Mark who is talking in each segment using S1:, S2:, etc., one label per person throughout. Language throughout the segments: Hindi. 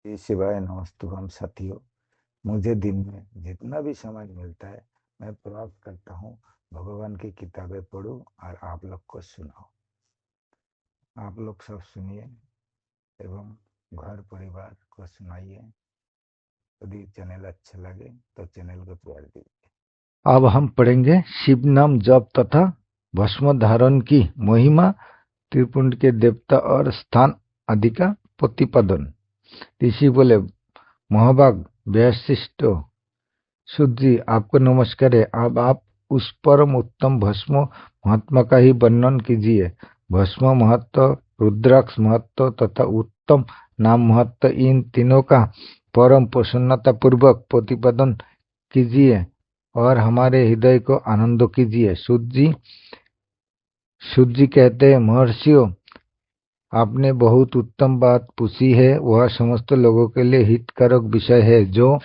S1: श्री शिवाय नमस्तुभम साथियों। मुझे दिन में जितना भी समय मिलता है मैं प्रयास करता हूँ भगवान की किताबें पढूं और आप लोग को सुनाऊं। आप लोग सब सुनिए एवं घर परिवार को सुनाइए। यदि चैनल अच्छा लगे तो चैनल को प्यार दीजिए।
S2: अब हम पढ़ेंगे शिव नाम जप तथा भस्म धारण की महिमा, त्रिपुंड के देवता और स्थान आदि का प्रतिपादन। ऋषि बोले, महाभाग वैशिष्ट शुद्ध जी, आपको नमस्कार है। अब आप उस परम उत्तम भस्म महात्मा का ही वर्णन कीजिए। भस्म महत्व, रुद्राक्ष महत्व तथा उत्तम नाम महत्व, इन तीनों का परम प्रसन्नता पूर्वक प्रतिपादन कीजिए और हमारे हृदय को आनंद कीजिए। शुद्ध जी कहते हैं, महर्षियों, आपने बहुत उत्तम बात पूछी है। वह समस्त लोगों के लिए हितकारक विषय है। जो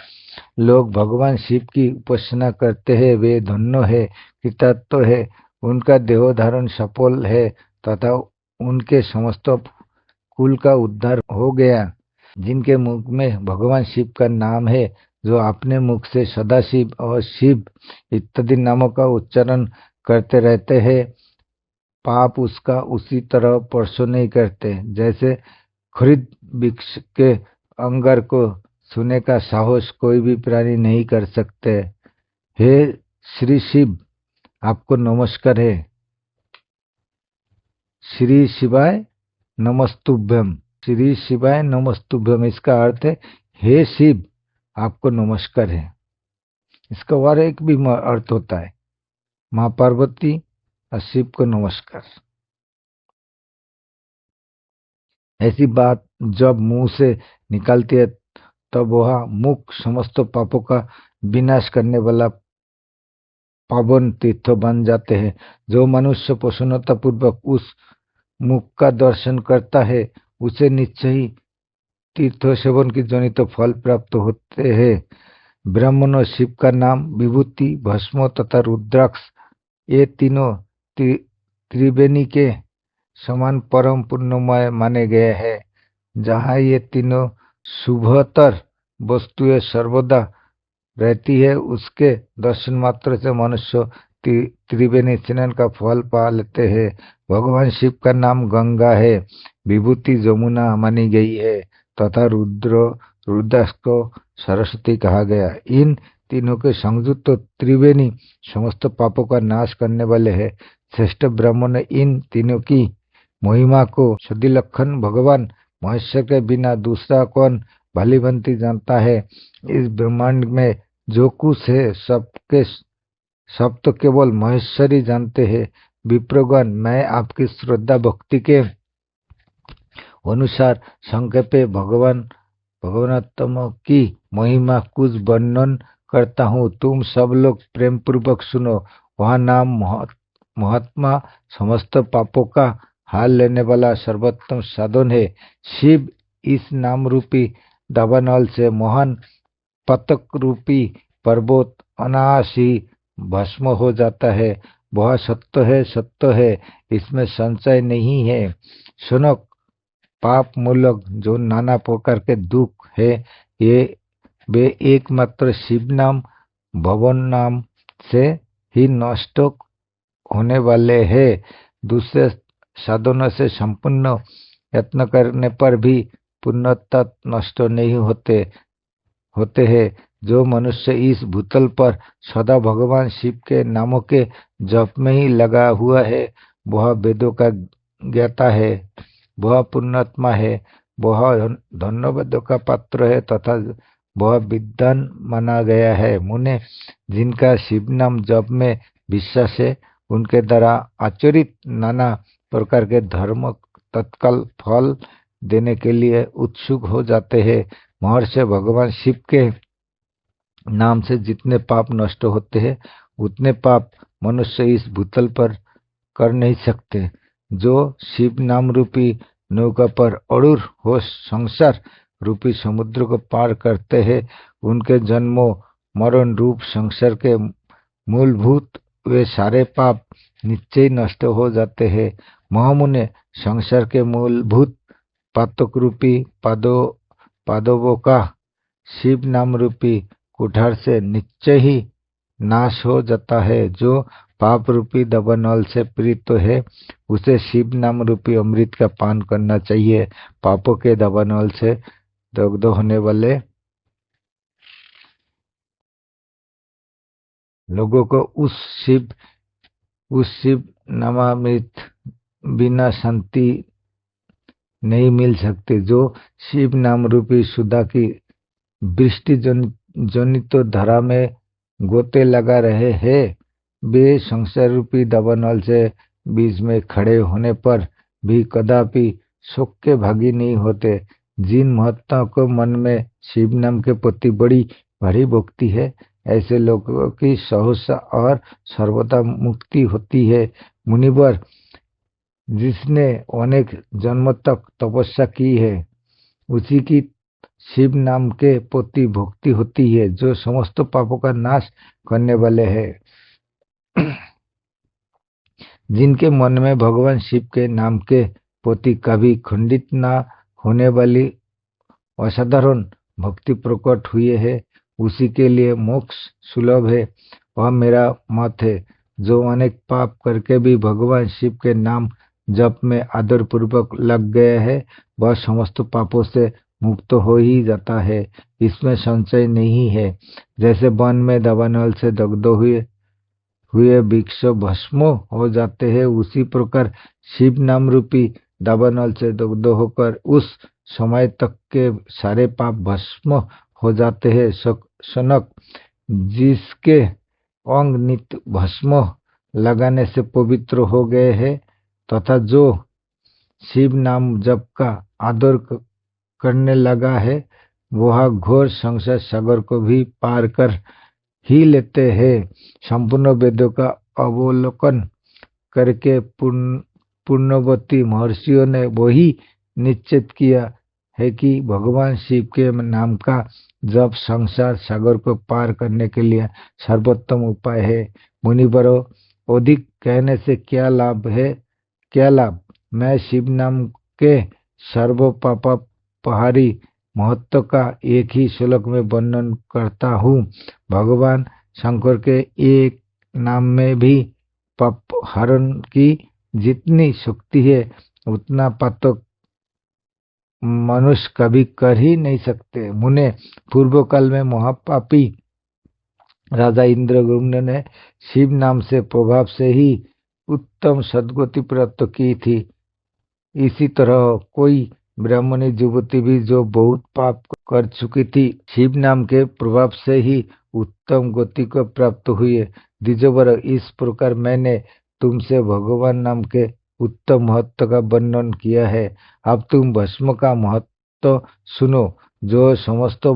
S2: लोग भगवान शिव की उपासना करते हैं वे धन्य है, कृतार्थ है, उनका देह धारण सफल है तथा उनके समस्त कुल का उद्धार हो गया। जिनके मुख में भगवान शिव का नाम है, जो अपने मुख से सदाशिव और शिव इत्यादि नामों का उच्चारण करते रहते हैं, पाप उसका उसी तरह स्पर्श नहीं करते जैसे खरीद वृक्ष के अंगार को छूने का साहस कोई भी प्राणी नहीं कर सकते। हे श्री शिव, आपको नमस्कार है। श्री शिवाय नमस्तुभ्यम। श्री शिवाय नमस्तुभ्यम इसका अर्थ है, हे शिव, आपको नमस्कार है। इसका और एक भी अर्थ होता है, माँ पार्वती और शिव को नमस्कार। ऐसी बात जब मुंह से निकलती है तब वह मुख समस्त पापों का विनाश करने वाला पावन तीर्थ बन जाते हैं। जो मनुष्य प्रसन्नता पूर्वक उस मुख का दर्शन करता है उसे निश्चय ही तीर्थ सेवन की जनित फल प्राप्त होते हैं। ब्राह्मण और शिव का नाम, विभूति, भस्म तथा रुद्राक्ष, ये तीनों त्रिवेणी के समान परम पुण्यमय माने गए हैं। जहाँ ये तीनों शुभतर वस्तुएं सर्वदा रहती है, उसके दर्शन मात्र से मनुष्य त्रिवेणी स्नान का फल पा लेते हैं। भगवान शिव का नाम गंगा है, विभूति जमुना मानी गई है तथा रुद्राक्ष को सरस्वती कहा गया। इन तीनों के संयुक्त त्रिवेणी समस्त पापों का नाश करने वाले हैं। श्रेष्ठ ब्राह्मण ने इन तीनों की महिमा को सदिलक्षण भगवान महेश्वर के बिना दूसरा कौन भली भांति जानता है। इस ब्रह्मांड में जो कुछ है सब तो केवल महेश्वर ही जानते हैं। विप्रगण, मैं आपकी श्रद्धा भक्ति के अनुसार संक्षेपे भगवानत्म की महिमा कुछ वर्णन करता हूँ, तुम सब लोग प्रेम पूर्वक सुनो। वह नाम महात्मा समस्त पापों का हाल लेने वाला सर्वोत्तम साधन है। शिव इस नाम रूपी दावानल से महान पतक रूपी पर्वत अनायास ही भस्म हो जाता है। वह सत्य है, इसमें संशय नहीं है। सुनक, पाप मूलक जो नाना प्रकार के दुख है, ये वे एकमात्र शिव नाम, भवन नाम से ही नष्ट होने वाले हैं। दूसरे साधनों से संपूर्ण यत्न करने पर भी पुण्यता नष्ट नहीं होते हैं। जो मनुष्य इस भूतल पर सदा भगवान शिव के नामों के जप में ही लगा हुआ है, वह वेदों का ज्ञाता है, वह पुण्यात्मा है, वह धन्यवादों का पात्र है तथा वह विद्वान माना गया है। मुने, जिनका शिव नाम जप में विश्वास है, उनके द्वारा आचरित नाना प्रकार के धर्म तत्काल फल देने के लिए उत्सुक हो जाते हैं। महर्षि, भगवान शिव के नाम से जितने पाप नष्ट होते हैं उतने पाप मनुष्य इस भूतल पर कर नहीं सकते। जो शिव नाम रूपी नौका पर अड़ूर हो संसार रूपी समुद्र को पार करते हैं, उनके जन्मों मरण रूप संसार के मूलभूत वे सारे पाप निश्चय नष्ट हो जाते हैं। महामुने, संसार के मूलभूत पातक रूपी पादों पादपों का शिव नाम रूपी कुठार से निश्चय ही नाश हो जाता है। जो पाप रूपी दबनल से पीड़ित है उसे शिव नाम रूपी अमृत का पान करना चाहिए। पापों के दबनल से दग्ध होने वाले लोगों को उस शिव नामामृत बिना शांति नहीं मिल सकती। जो शिव नाम रूपी सुधा की वृष्टि जनित धारा में गोते लगा रहे हैं, वे संसार रूपी दबनल से बीच में खड़े होने पर भी कदापि शोक के भागी नहीं होते। जिन महत्ताओं को मन में शिव नाम के प्रति बड़ी भारी भक्ति है, ऐसे लोगों की सहसा और सर्वदा मुक्ति होती है। मुनिवर, जिसने अनेक जन्म तक तपस्या की है उसी की शिव नाम के प्रति भक्ति होती है, जो समस्त पापों का नाश करने वाले हैं। जिनके मन में भगवान शिव के नाम के प्रति कभी खंडित न होने वाली असाधारण भक्ति प्रकट हुई है, उसी के लिए मोक्ष सुलभ है। वह मेरा मत है। जो अनेक पाप करके भी भगवान शिव के नाम जप में आदर पूर्वक लग गया है, वह समस्त पापों से मुक्त हो ही जाता है, इसमें संशय नहीं है। जैसे वन में दावानल से दग्ध हुए वृक्ष भस्म हो जाते हैं, उसी प्रकार शिव नाम रूपी दावानल से दग्ध होकर उस समय तक के सारे पाप भस्म हो जाते हैं। सनक, जिसके अंग नित्य भस्म लगाने से पवित्र हो गए हैं तथा जो शिव नाम जप का आदर करने लगा है, वह घोर संसार सागर को भी पार कर ही लेते हैं। संपूर्ण वेदों का अवलोकन करके पूर्णवती महर्षियों ने वही निश्चित किया है कि भगवान शिव के नाम का जप संसार सागर को पार करने के लिए सर्वोत्तम उपाय है। मुनिवरों, अधिक कहने से क्या लाभ है? क्या लाभ? मैं शिव नाम के सर्व पापहारी महत्व का एक ही श्लोक में वर्णन करता हूँ। भगवान शंकर के एक नाम में भी पाप हरण की जितनी शक्ति है, उतना पातक मनुष्य कभी कर ही नहीं सकते। मुने, पूर्व काल में महापापी राजा इंद्रद्युम्न ने शिव नाम से प्रभाव से ही उत्तम सद्गति प्राप्त की थी। इसी तरह कोई ब्राह्मणी युवती भी जो बहुत पाप कर चुकी थी, शिव नाम के प्रभाव से ही उत्तम गति को प्राप्त हुई। द्विजवर, इस प्रकार मैंने तुमसे भगवान नाम के उत्तम महत्व का वर्णन किया है। अब तुम भस्म का महत्व सुनो, जो समस्त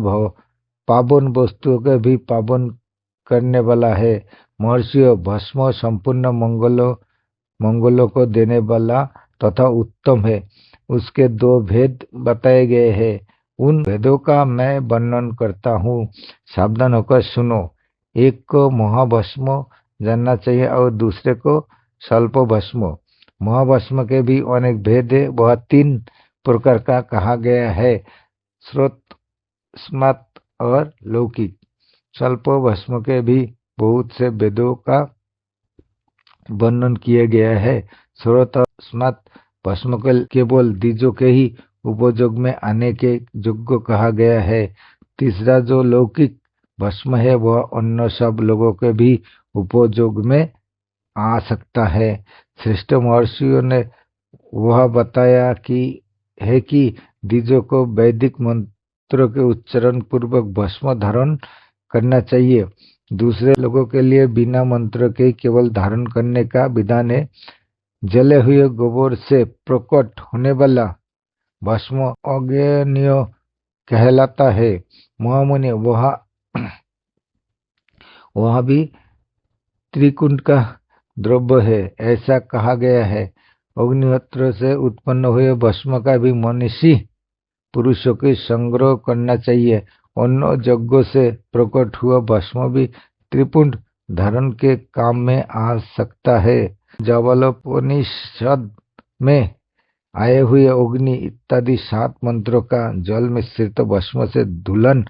S2: पावन वस्तुओं के भी पावन करने वाला है। महर्षियों, भस्म संपूर्ण मंगलों को देने वाला तथा उत्तम है। उसके दो भेद बताए गए हैं, उन भेदों का मैं वर्णन करता हूँ, सावधान होकर सुनो। एक को महाभस्म जानना चाहिए और दूसरे को स्वल्प भस्म। महाभस्म के भी अनेक भेद है, वह 3 प्रकार का कहा गया है, श्रोत, स्मत और लौकिक। स्वल्प भस्म के भी बहुत से भेदों का वर्णन किया गया है। श्रोत और स्मत भस्म को केवल द्विजों के ही उपयोग में आने के योग्य कहा गया है। तीसरा जो लौकिक भस्म है, वह अन्य सब लोगों के भी उपयोग में आ सकता है। श्रेष्ठ महर्षियों ने वह बताया कि द्विजों को वैदिक मंत्रों के उच्चारण पूर्वक भस्म धारण करना चाहिए। दूसरे लोगों के लिए बिना मंत्र के केवल धारण करने का विधान है। जले हुए गोबर से प्रकट होने वाला भस्म अज्ञेय कहलाता है। महामुनि, वह भी त्रिकुंड का द्रव्य है, ऐसा कहा गया है। अग्निहोत्र से उत्पन्न हुए भस्म का भी मनुष्य पुरुषों के संग्रह करना चाहिए। अन्य यज्ञों से प्रकट हुआ भस्म भी त्रिपुंड धारण के काम में आ सकता है। जावलोपनिषद में आए हुए अग्नि इत्यादि 7 मंत्रों का जल मिश्रित भस्म से धुलन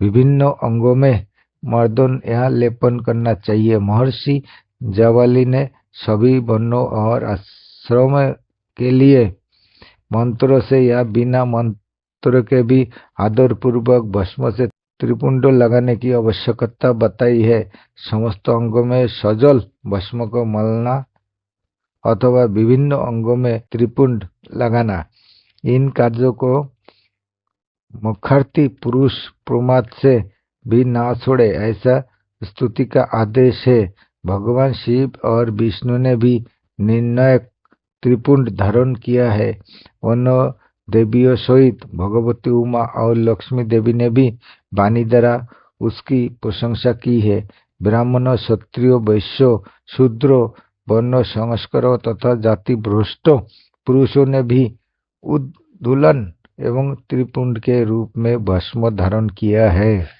S2: विभिन्न अंगों में मर्दों यहाँ लेपन करना चाहिए। महर्षि जाबाली ने सभी वर्णों और आश्रम के लिए मंत्रों से या बिना मंत्र के भी आदर पूर्वक भस्म से त्रिपुंड लगाने की आवश्यकता बताई है। समस्त अंगों में सजल भस्म को मलना अथवा विभिन्न अंगों में त्रिपुंड लगाना, इन कार्यों को मुखार्थी पुरुष प्रमाद से भी ना छोड़े, ऐसा स्तुति का आदेश है। भगवान शिव और विष्णु ने भी निर्णायक त्रिपुंड धारण किया है। उन देवियों सहित भगवती उमा और लक्ष्मी देवी ने भी वाणी द्वारा उसकी प्रशंसा की है। ब्राह्मणों, क्षत्रियो, वैश्यों, शूद्रों, वर्ण संस्कारों तथा जाति भ्रष्ट पुरुषों ने भी उद्दुलन एवं त्रिपुंड के रूप में भस्म धारण किया है।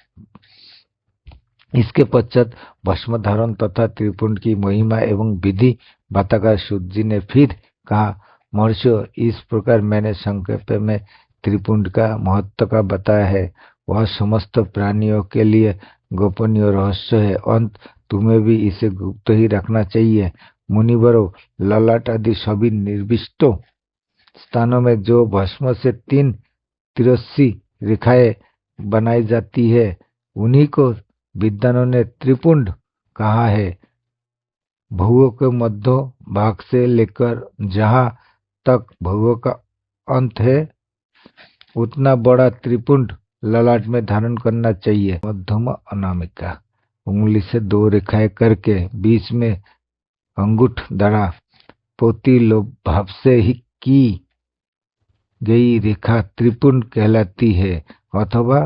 S2: इसके पश्चात भस्म धारण तथा त्रिपुंड की महिमा एवं विधि बताकर सूत जी ने फिर कहा, महर्षियों, इस प्रकार मैंने संक्षेप में त्रिपुंड का महत्व का बताया है। वह समस्त प्राणियों के लिए गोपनीय रहस्य है। अंत तुम्हें भी इसे गुप्त ही रखना चाहिए। मुनिवरों, ललाट आदि सभी निर्दिष्ट स्थानों में जो भस्म से 3 तिरस्सी रेखाएं बनाई जाती है, उन्हीं को विद्वानों ने त्रिपुंड कहा है। भुवों के मध्य भाग से लेकर जहाँ तक भुवों का अंत है, उतना बड़ा त्रिपुंड ललाट में धारण करना चाहिए। मध्यम अनामिका उंगली से 2 रेखाएं करके बीच में अंगूठ द्वारा पोती लोभ भाव से ही की गई रेखा त्रिपुंड कहलाती है। अथवा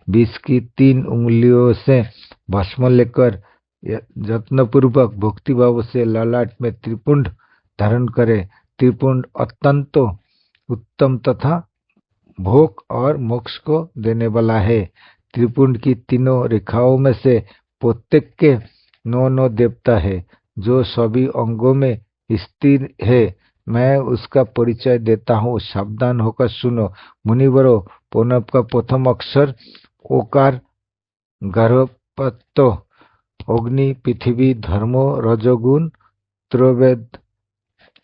S2: 20 की 3 उंगलियों से भस्म लेकर यत्नपूर्वक भक्ति भाव से ललाट में त्रिपुंड धारण करे। त्रिपुंड अत्यंत उत्तम तथा भोग और मोक्ष को देने वाला है। त्रिपुंड की 3 रेखाओं में से प्रत्येक के 9 देवता है, जो सभी अंगों में स्थिर है। मैं उसका परिचय देता हूँ, सावधान होकर सुनो। मुनिवरों, प्रणव का प्रथम अक्षर ओकार, गर्भपत्तो, अग्नि, पृथ्वी, धर्मो, रजोगुण, त्रैवेद,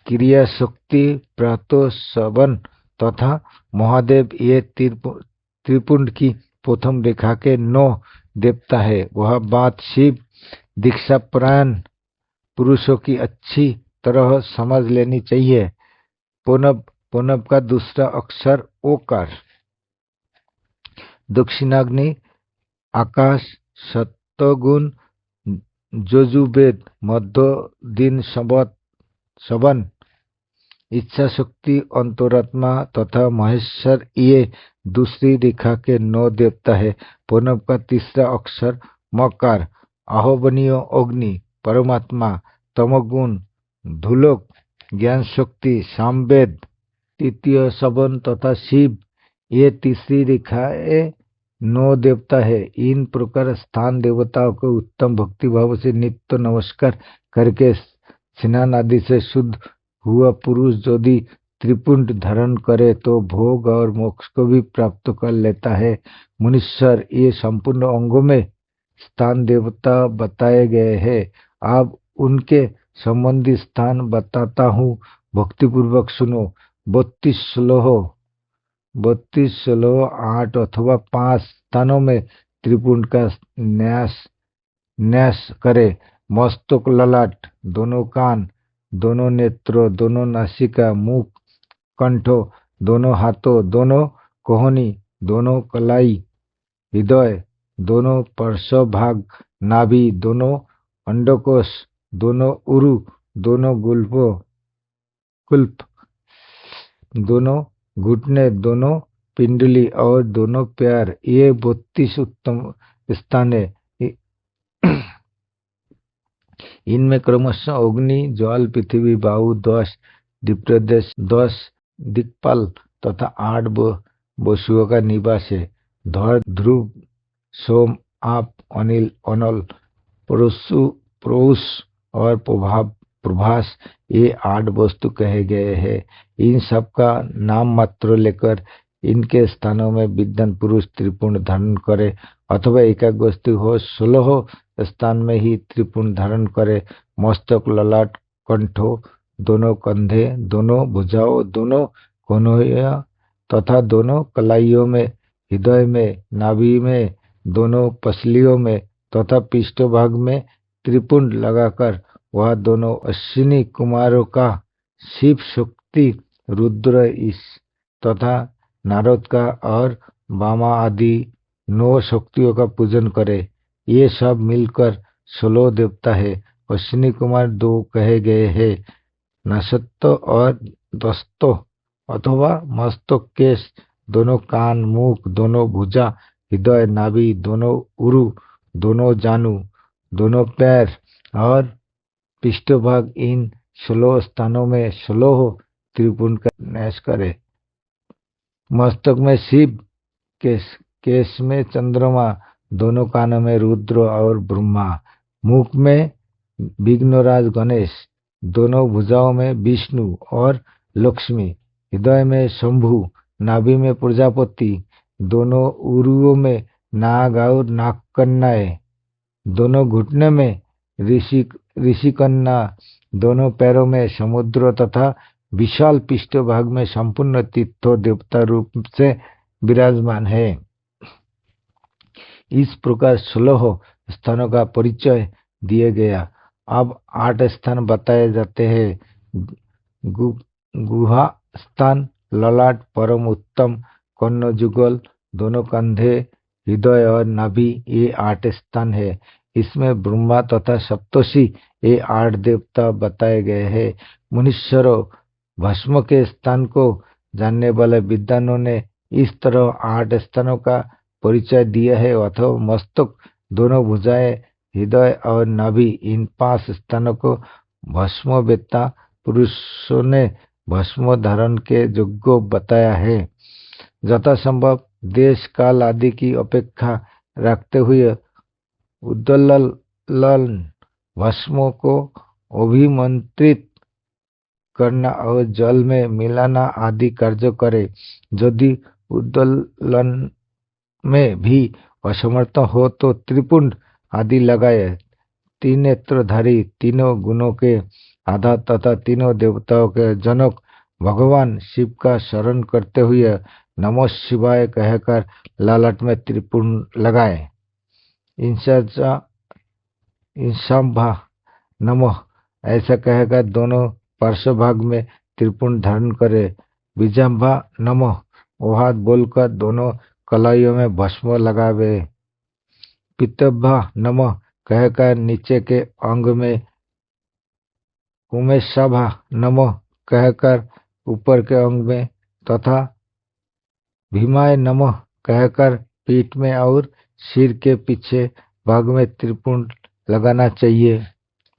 S2: क्रिया शक्ति, प्रातो, सवन तथा महादेव, ये त्रिपुंड की प्रथम रेखा के 9 देवता है। वह बात शिव दीक्षापरायण पुरुषों की अच्छी तरह समझ लेनी चाहिए। प्रणव का दूसरा अक्षर ओकार। दक्षिणाग्नि, आकाश, सत्वगुण, यजुर्वेद, मध्य दिन, सवन, इच्छा शक्ति, अंतरात्मा तथा महेश्वर, ये दूसरी रेखा के 9 देवता है। प्रणव का तीसरा अक्षर मकार। आह्वनीय अग्नि, परमात्मा, तमोगुण, धूलोक, ज्ञान शक्ति, सामवेद, तृतीय सवन तथा शिव, ये तीसरी रेखाएं 9 देवता है। इन प्रकार स्थान देवताओं को उत्तम भक्ति भाव से नित्य नमस्कार करके स्नान आदि से शुद्ध हुआ पुरुष यदि त्रिपुंड धारण करे तो भोग और मोक्ष को भी प्राप्त कर लेता है। मुनीश्वर, ये संपूर्ण अंगों में स्थान देवता बताए गए हैं। आप उनके संबंधी स्थान बताता हूँ, भक्तिपूर्वक सुनो। 32 श्लोह 8 अथवा 5 स्थानों में त्रिपुंड का न्यास करे। मस्तक, ललाट, दोनों कान, दोनों नेत्र, दोनों नासिका, मुख, कंठ, दोनों हाथों, दोनों कोहनी, दोनों कलाई, हृदय, दोनों पार्श्व भाग, नाभि, दोनों अंडकोश, दोनों उरु, दोनों कुल्प, दोनों घुटने, दोनों पिंडली और दोनों पैर, ये 32 उत्तम स्थान है। इनमें क्रमशः अग्नि, जल, पृथ्वी, वायु, 10 दिप्रदेश, 10 दिक्पाल तथा 8 वसुओं का निवास है। धर, ध्रुव, सोम, आप, अनिल, अनल, पौष और प्रभास, ये 8 वस्तु कहे गए हैं। इन सब का नाम मात्र लेकर इनके स्थानों में विद्वान पुरुष त्रिपुंड धारण करे अथवा एकाक वस्तु हो 16 स्थान में ही त्रिपुंड धारण करे। मस्तक, ललाट, कंठों, दोनों कंधे, दोनों भुजाओं, दोनों कोनों तथा दोनों कलाइयों में, हृदय में, नाभि में, दोनों पसलियों में तथा पृष्ठभाग में त्रिपुंड लगाकर वह दोनों अश्विनी कुमारों का शिव शक्ति, रुद्र इस तथा नारद का और वामा आदि 9 शक्तियों का पूजन करे। ये सब मिलकर 16 देवता है। अश्विनी कुमार 2 कहे गए हैं, नसत्तो और दस्तो अथवा मस्तक, केश, दोनों कान, मुख, दोनों भुजा, हृदय, नाभि, दोनों उरु, दोनों जानू, दोनों पैर और पृष्ठभाग। इन 16 स्थानों में 16 त्रिपुंड का न्यास करे। मस्तक में शिव, केश में चंद्रमा, दोनों कानों में रुद्र और ब्रह्मा, मुख में विघ्नराज गणेश, दोनों भुजाओं में विष्णु और लक्ष्मी, हृदय में शंभु, नाभि में प्रजापति, दोनों उरुओं में नाग और नागकन्याएं, दोनों घुटने में ऋषिकन्या, दोनों पैरों में समुद्र तथा विशाल पृष्ठभाग में संपूर्ण तीर्थों देवता रूप से विराजमान है। इस प्रकार 16 स्थानों का परिचय दिया गया। अब 8 स्थान बताए जाते हैं। गुहा स्थान, ललाट, परम उत्तम, कर्ण जुगल, दोनों कंधे, हृदय और नाभि, ये 8 स्थान है। इसमें ब्रह्मा तथा सप्तर्षि ये 8 देवता बताए गए हैं। मुनीश्वरों, भस्म के स्थान को जानने वाले विद्वानों ने इस तरह 8 स्थानों का परिचय दिया है। अथवा मस्तक, दोनों भुजाएं, हृदय और नाभि, इन 5 स्थानों को भस्मवेत्ता पुरुषों ने भस्म धारण के योग्य बताया है। यथासंभव देश काल आदि की अपेक्षा रखते हुए उद्दललन भस्मों को अभिमंत्रित करना और जल में मिलाना आदि कार्य करे। यदि उद्दलन में भी असमर्थ हो तो त्रिपुंड आदि लगाए। 3 नेत्रधारी, तीनों गुणों के आधार तथा तीनों देवताओं के जनक भगवान शिव का शरण करते हुए नमः शिवाय कहकर लालाट में त्रिपुंड लगाए। इंसाभा नमः ऐसा कहकर दोनों पार्श्वभाग में त्रिपुंड धारण करे। बीजाभा नमः वहां बोलकर दोनों कलाइयों में भस्म लगावे। पितभा नमः कहकर नीचे के अंग में, उमेशाभा नमः कहकर ऊपर के अंग में तथा भीमाय नमः कहकर पीठ में और सिर के पीछे भाग में त्रिपुंड लगाना चाहिए।